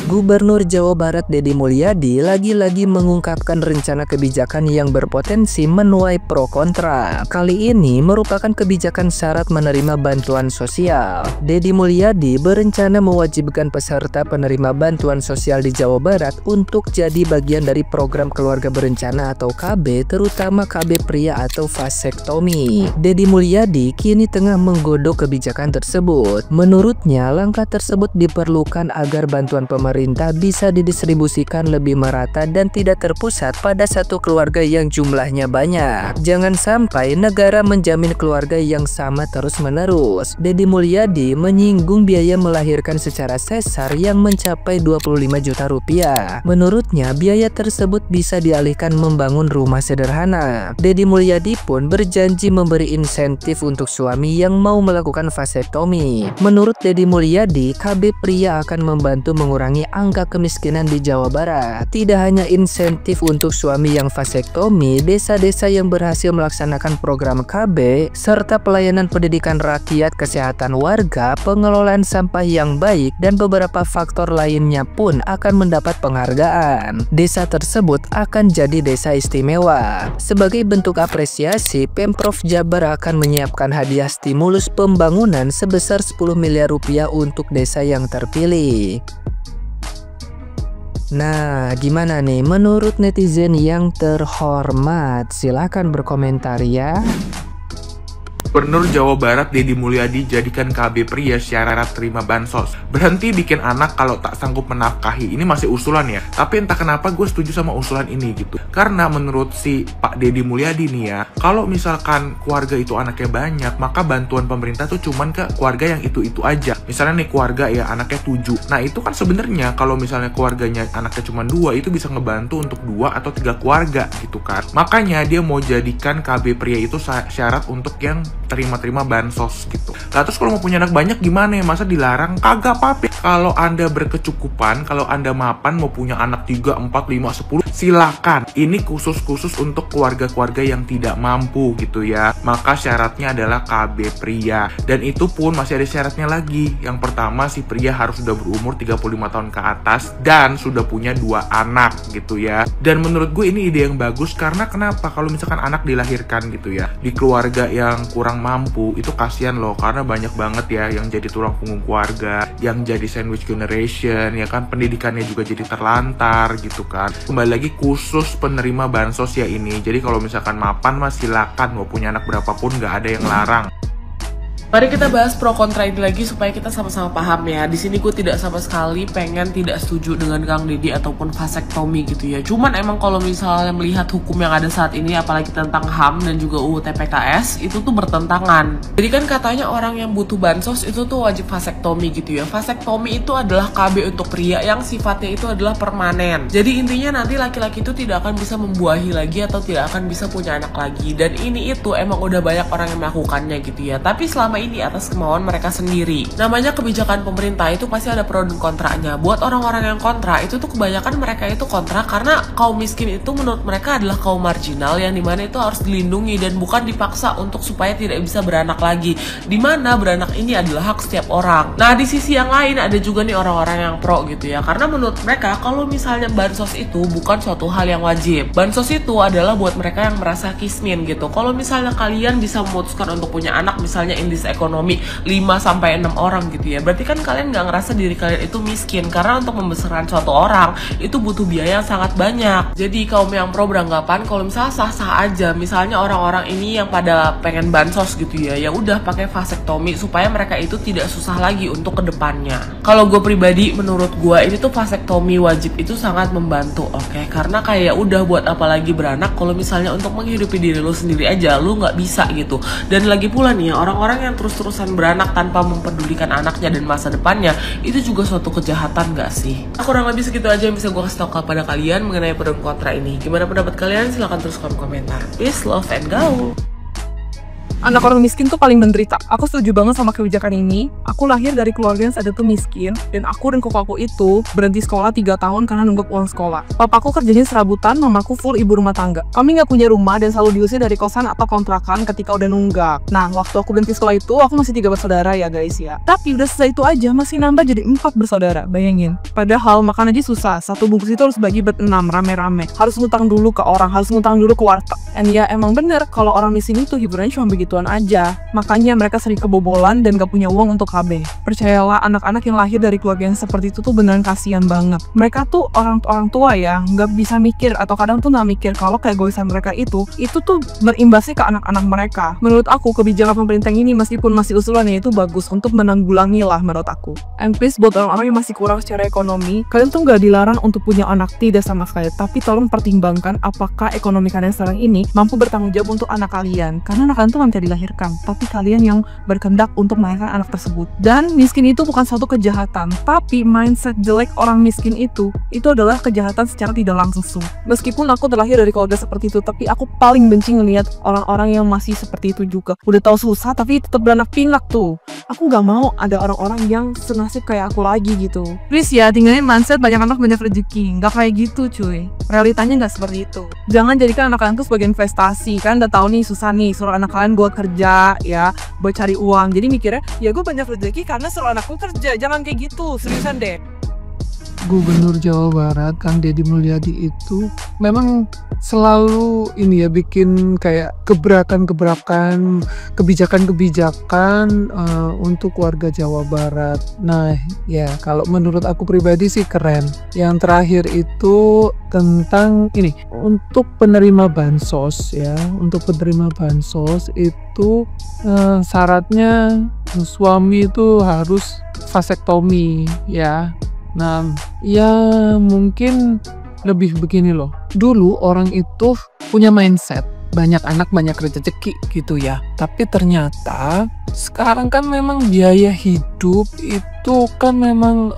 Gubernur Jawa Barat Deddy Mulyadi lagi-lagi mengungkapkan rencana kebijakan yang berpotensi menuai pro kontra. Kali ini merupakan kebijakan syarat menerima bantuan sosial. Deddy Mulyadi berencana mewajibkan peserta penerima bantuan sosial di Jawa Barat untuk jadi bagian dari program keluarga berencana atau KB, terutama KB pria atau vasektomi. Deddy Mulyadi kini tengah menggodok kebijakan tersebut. Menurutnya, langkah tersebut diperlukan agar bantuan pemerintah bisa didistribusikan lebih merata dan tidak terpusat pada satu keluarga yang jumlahnya banyak. Jangan sampai negara menjamin keluarga yang sama terus-menerus. Deddy Mulyadi menyinggung biaya melahirkan secara sesar yang mencapai 25 juta rupiah. Menurutnya, biaya tersebut bisa dialihkan membangun rumah sederhana. Deddy Mulyadi pun berjanji memberi insentif untuk suami yang mau melakukan vasektomi. Menurut Deddy Mulyadi, KB pria akan membantu mengurangi angka kemiskinan di Jawa Barat. Tidak hanya insentif untuk suami yang vasektomi, desa-desa yang berhasil melaksanakan program KB, serta pelayanan pendidikan rakyat, kesehatan warga, pengelolaan sampah yang baik, dan beberapa faktor lainnya pun akan mendapat penghargaan. Desa tersebut akan jadi desa istimewa. Sebagai bentuk apresiasi, Pemprov Jabar akan menyiapkan hadiah stimulus pembangunan sebesar 10 miliar rupiah untuk desa yang terpilih. Nah, gimana nih menurut netizen yang terhormat? Silahkan berkomentar ya. Gubernur Jawa Barat Deddy Mulyadi jadikan KB pria syarat terima bansos. Berhenti bikin anak kalau tak sanggup menafkahi. Ini masih usulan ya. Tapi entah kenapa gue setuju sama usulan ini gitu. Karena menurut si Pak Deddy Mulyadi nih ya, kalau misalkan keluarga itu anaknya banyak, maka bantuan pemerintah tuh cuman ke keluarga yang itu-itu aja. Misalnya nih keluarga ya anaknya 7. Nah itu kan sebenarnya kalau misalnya keluarganya anaknya cuma 2, itu bisa ngebantu untuk 2 atau 3 keluarga gitu kan. Makanya dia mau jadikan KB pria itu syarat untuk yang terima bansos gitu. Nah terus kalau mau punya anak banyak gimana ya? Masa dilarang? Kagak apa-apa. Kalau Anda berkecukupan, kalau Anda mapan mau punya anak 3, 4, 5, 10, silakan. Ini khusus untuk keluarga-keluarga yang tidak mampu gitu ya. Maka syaratnya adalah KB pria. Dan itu pun masih ada syaratnya lagi. Yang pertama, si pria harus sudah berumur 35 tahun ke atas dan sudah punya 2 anak gitu ya. Dan menurut gue ini ide yang bagus karena kenapa? Kalau misalkan anak dilahirkan gitu ya di keluarga yang kurang mampu, itu kasihan loh, karena banyak banget ya yang jadi tulang punggung keluarga, yang jadi sandwich generation ya kan, pendidikannya juga jadi terlantar gitu kan. Kembali lagi khusus penerima bansos ya ini. Jadi kalau misalkan mapan mas silakan, mau punya anak berapapun nggak ada yang larang. Mari kita bahas pro kontra ini lagi supaya kita sama-sama paham ya. Di sini gue tidak sama sekali tidak setuju dengan Kang Deddy ataupun vasektomi gitu ya. Cuman emang kalau misalnya melihat hukum yang ada saat ini, apalagi tentang HAM dan juga UU TPKS, itu tuh bertentangan. Jadi kan katanya orang yang butuh bansos itu tuh wajib vasektomi gitu ya. Vasektomi itu adalah KB untuk pria yang sifatnya itu adalah permanen. Jadi intinya nanti laki-laki itu tidak akan bisa membuahi lagi atau tidak akan bisa punya anak lagi. Dan ini itu emang udah banyak orang yang melakukannya gitu ya. Tapi selama ini atas kemauan mereka sendiri. Namanya kebijakan pemerintah itu pasti ada pro dan kontranya. Buat orang-orang yang kontra itu tuh kebanyakan mereka itu kontra karena kaum miskin itu menurut mereka adalah kaum marginal yang dimana itu harus dilindungi dan bukan dipaksa untuk supaya tidak bisa beranak lagi. Dimana beranak ini adalah hak setiap orang. Nah di sisi yang lain ada juga nih orang-orang yang pro gitu ya. Karena menurut mereka kalau misalnya bansos itu bukan suatu hal yang wajib. Bansos itu adalah buat mereka yang merasa kismin gitu. Kalau misalnya kalian bisa memutuskan untuk punya anak misalnya in this ekonomi 5-6 orang gitu ya, berarti kan kalian nggak ngerasa diri kalian itu miskin karena untuk membesarkan suatu orang itu butuh biaya yang sangat banyak. Jadi kaum yang pro beranggapan kalau misalnya sah-sah aja, misalnya orang-orang ini yang pada pengen bansos gitu ya, ya udah pakai vasektomi supaya mereka itu tidak susah lagi untuk kedepannya. Kalau gue pribadi, menurut gue ini tuh vasektomi wajib itu sangat membantu, oke? Karena kayak udah buat apalagi beranak kalau misalnya untuk menghidupi diri lu sendiri aja lu nggak bisa gitu. Dan lagi pula nih ya, orang-orang yang terus-terusan beranak tanpa mempedulikan anaknya dan masa depannya, itu juga suatu kejahatan gak sih? Kurang lebih segitu aja yang bisa gue kasih tau kepada kalian mengenai pro dan kontra ini. Gimana pendapat kalian? Silahkan terus komen komentar. Peace, love, and go! Anak orang miskin tuh paling menderita. Aku setuju banget sama kebijakan ini. Aku lahir dari keluarga yang sadar tuh miskin, dan aku dan kokoku itu berhenti sekolah 3 tahun karena nunggak uang sekolah. Papaku kerjanya serabutan, mamaku full ibu rumah tangga. Kami nggak punya rumah dan selalu diusir dari kosan atau kontrakan ketika udah nunggak. Nah, waktu aku berhenti sekolah itu, aku masih 3 bersaudara ya guys ya. Tapi udah selesai itu aja masih nambah jadi 4 bersaudara, bayangin. Padahal makan aja susah, satu bungkus itu harus bagi ber-6 rame-rame. Harus ngutang dulu ke orang, harus ngutang dulu ke warteg. And ya emang bener, kalau orang di sini tuh hiburannya cuma begituan aja. Makanya mereka sering kebobolan dan gak punya uang untuk KB. Percayalah, anak-anak yang lahir dari keluarga yang seperti itu tuh beneran kasihan banget. Mereka tuh orang tua ya, gak bisa mikir atau kadang tuh gak mikir kalau keegoisan mereka itu tuh berimbasnya ke anak-anak mereka. Menurut aku, kebijakan pemerintah ini meskipun masih usulannya itu bagus untuk menanggulangi lah menurut aku. And please buat orang-orang yang masih kurang secara ekonomi, kalian tuh gak dilarang untuk punya anak, tidak sama sekali. Tapi tolong pertimbangkan apakah ekonomi kalian sekarang ini mampu bertanggung jawab untuk anak kalian. Karena anak kalian tuh gak bisa dilahirkan, tapi kalian yang berkehendak untuk melahirkan anak tersebut. Dan miskin itu bukan suatu kejahatan, tapi mindset jelek orang miskin itu adalah kejahatan secara tidak langsung. Meskipun aku terlahir dari keluarga seperti itu, tapi aku paling benci ngelihat orang-orang yang masih seperti itu juga. Udah tahu susah tapi tetap beranak pinak tuh. Aku gak mau ada orang-orang yang senasib kayak aku lagi gitu. Please ya, tinggalin mindset banyak anak banyak rezeki. Gak kayak gitu cuy. Realitanya gak seperti itu. Jangan jadikan anak kalian tuh sebagai investasi. Kalian udah tahu nih susah nih, suruh anak kalian buat kerja ya, buat cari uang. Jadi mikirnya, ya gue banyak rezeki karena suruh anakku kerja. Jangan kayak gitu, seriusan deh. Gubernur Jawa Barat Kang Deddy Mulyadi itu memang selalu ini ya, bikin kayak gebrakan-gebrakan, kebijakan-kebijakan untuk warga Jawa Barat. Nah ya, kalau menurut aku pribadi sih keren. Yang terakhir itu tentang ini, untuk penerima bansos ya, untuk penerima bansos itu syaratnya suami itu harus vasektomi ya. Nah, ya mungkin lebih begini loh. Dulu orang itu punya mindset banyak anak banyak rezeki gitu ya. Tapi ternyata sekarang kan memang biaya hidup itu kan memang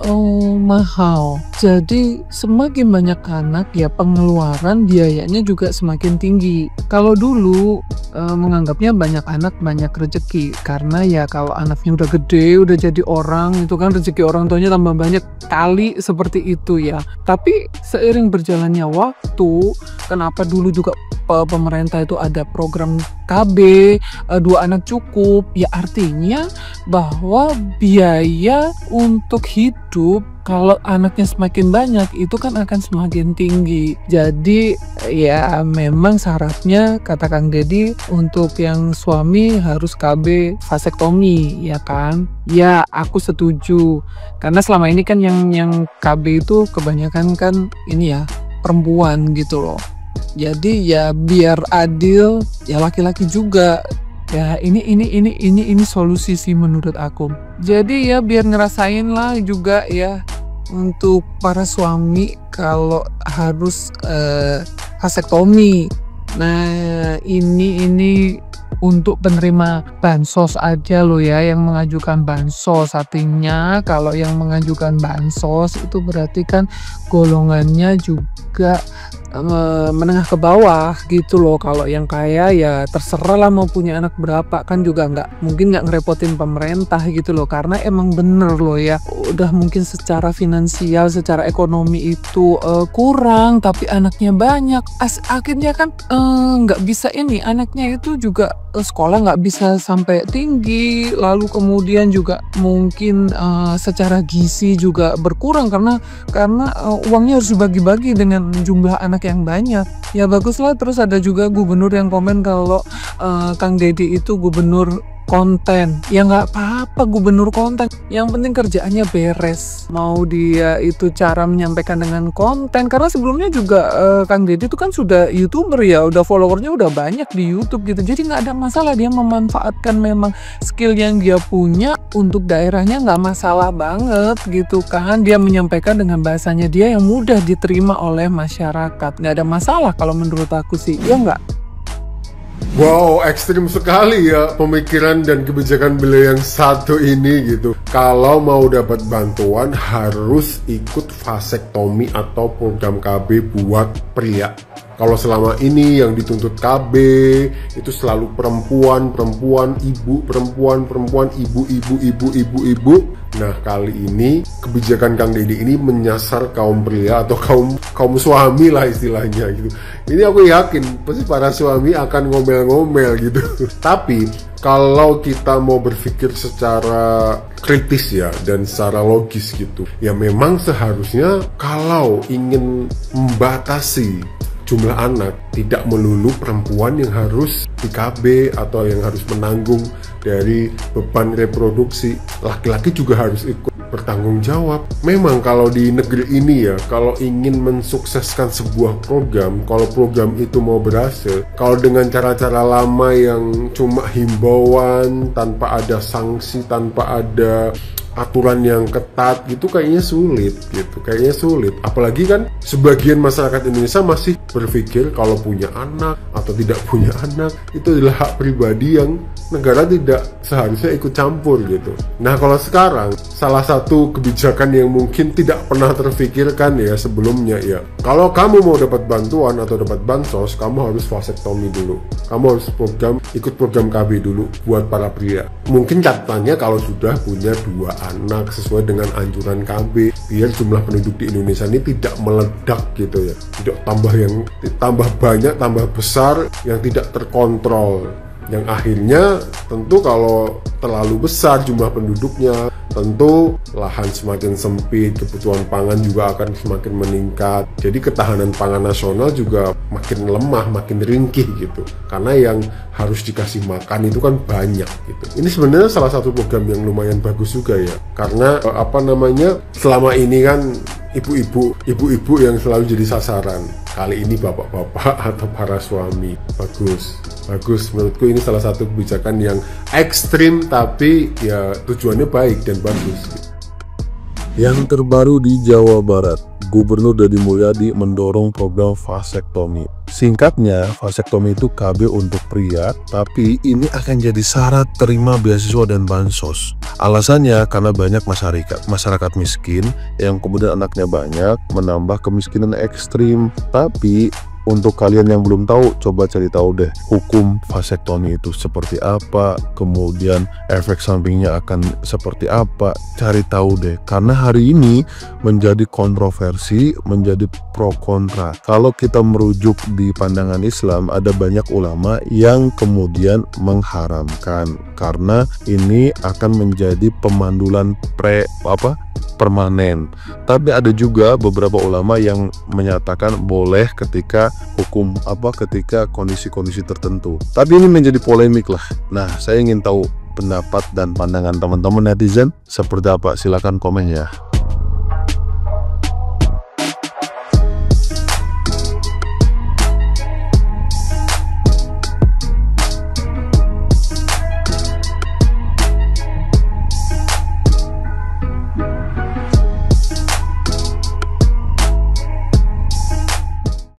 mahal. Jadi semakin banyak anak ya pengeluaran biayanya juga semakin tinggi. Kalau dulu menganggapnya banyak anak banyak rezeki, karena ya kalau anaknya udah gede udah jadi orang itu kan rezeki orang tuanya tambah banyak kali, seperti itu ya. Tapi seiring berjalannya waktu, kenapa dulu juga pemerintah itu ada program KB 2 anak cukup, ya artinya bahwa biaya untuk hidup kalau anaknya semakin banyak itu kan akan semakin tinggi. Jadi ya memang syaratnya kata Kang Deddy untuk yang suami harus KB vasektomi ya kan. Ya aku setuju, karena selama ini kan yang KB itu kebanyakan kan ini ya perempuan gitu loh. Jadi ya biar adil ya laki-laki juga. Ya ini solusi sih menurut aku. Jadi ya biar ngerasain lah juga ya untuk para suami kalau harus vasektomi. Nah ini untuk penerima bansos aja loh ya, yang mengajukan bansos. Artinya kalau yang mengajukan bansos itu berarti kan golongannya juga menengah ke bawah gitu loh. Kalau yang kaya ya terserah lah mau punya anak berapa, kan juga mungkin nggak ngerepotin pemerintah gitu loh. Karena emang bener loh ya, udah mungkin secara finansial, secara ekonomi itu kurang, tapi anaknya banyak. Akhirnya kan nggak bisa ini, anaknya itu juga sekolah nggak bisa sampai tinggi, lalu kemudian juga mungkin secara gizi juga berkurang karena uangnya harus dibagi-bagi dengan jumlah anak yang banyak. Ya baguslah. Terus ada juga gubernur yang komen kalau Kang Deddy itu gubernur konten. Ya nggak apa-apa gubernur konten, yang penting kerjaannya beres. Mau dia itu cara menyampaikan dengan konten, karena sebelumnya juga Kang Deddy itu kan sudah YouTuber ya, udah followernya udah banyak di YouTube gitu. Jadi nggak ada masalah dia memanfaatkan memang skill yang dia punya untuk daerahnya, nggak masalah banget gitu kan. Dia menyampaikan dengan bahasanya dia yang mudah diterima oleh masyarakat, nggak ada masalah kalau menurut aku sih, ya nggak? Wow, ekstrim sekali ya pemikiran dan kebijakan beliau yang satu ini gitu. Kalau mau dapat bantuan harus ikut vasektomi atau program KB buat pria. Kalau selama ini yang dituntut KB itu selalu perempuan, ibu, ibu. Nah, kali ini kebijakan Kang Deddy ini menyasar kaum pria atau kaum suami lah istilahnya gitu. Ini aku yakin pasti para suami akan ngomel-ngomel gitu. Tapi kalau kita mau berpikir secara kritis ya dan secara logis gitu, ya memang seharusnya kalau ingin membatasi jumlah anak, tidak melulu perempuan yang harus di KB atau yang harus menanggung dari beban reproduksi. Laki-laki juga harus ikut bertanggung jawab. Memang kalau di negeri ini ya, kalau ingin mensukseskan sebuah program, kalau program itu mau berhasil, kalau dengan cara-cara lama yang cuma himbauan, tanpa ada sanksi, tanpa ada aturan yang ketat gitu, kayaknya sulit. Apalagi kan sebagian masyarakat Indonesia masih berpikir kalau punya anak atau tidak punya anak itu adalah hak pribadi yang negara tidak seharusnya ikut campur gitu. Nah, kalau sekarang salah satu kebijakan yang mungkin tidak pernah terfikirkan ya sebelumnya ya, kalau kamu mau dapat bantuan atau dapat bansos, kamu harus vasektomi dulu. Kamu harus ikut program KB dulu buat para pria. Mungkin catatannya kalau sudah punya 2 anak sesuai dengan anjuran KB, biar jumlah penduduk di Indonesia ini tidak meledak gitu ya, tidak tambah banyak, tambah besar yang tidak terkontrol, yang akhirnya tentu kalau terlalu besar jumlah penduduknya, tentu lahan semakin sempit, kebutuhan pangan juga akan semakin meningkat. Jadi ketahanan pangan nasional juga makin lemah, makin ringkih gitu. Karena yang harus dikasih makan itu kan banyak gitu. Ini sebenarnya salah satu program yang lumayan bagus juga ya. Karena selama ini kan ibu-ibu yang selalu jadi sasaran. Kali ini bapak-bapak atau para suami. Bagus, menurutku ini salah satu kebijakan yang ekstrim tapi ya tujuannya baik dan bagus. Yang terbaru di Jawa Barat, Gubernur Deddy Mulyadi mendorong program vasektomi. Singkatnya, vasektomi itu KB untuk pria, tapi ini akan jadi syarat terima beasiswa dan bansos. Alasannya karena banyak masyarakat miskin yang kemudian anaknya banyak, menambah kemiskinan ekstrim. Tapi untuk kalian yang belum tahu, coba cari tahu deh hukum vasektomi itu seperti apa, kemudian efek sampingnya akan seperti apa. Cari tahu deh, karena hari ini menjadi kontroversi, menjadi pro kontra. Kalau kita merujuk di pandangan Islam, ada banyak ulama yang kemudian mengharamkan karena ini akan menjadi pemandulan permanen. Tapi ada juga beberapa ulama yang menyatakan boleh ketika ketika kondisi-kondisi tertentu. Tapi ini menjadi polemik lah. Nah, saya ingin tahu pendapat dan pandangan teman-teman netizen seperti apa. Silakan komen ya.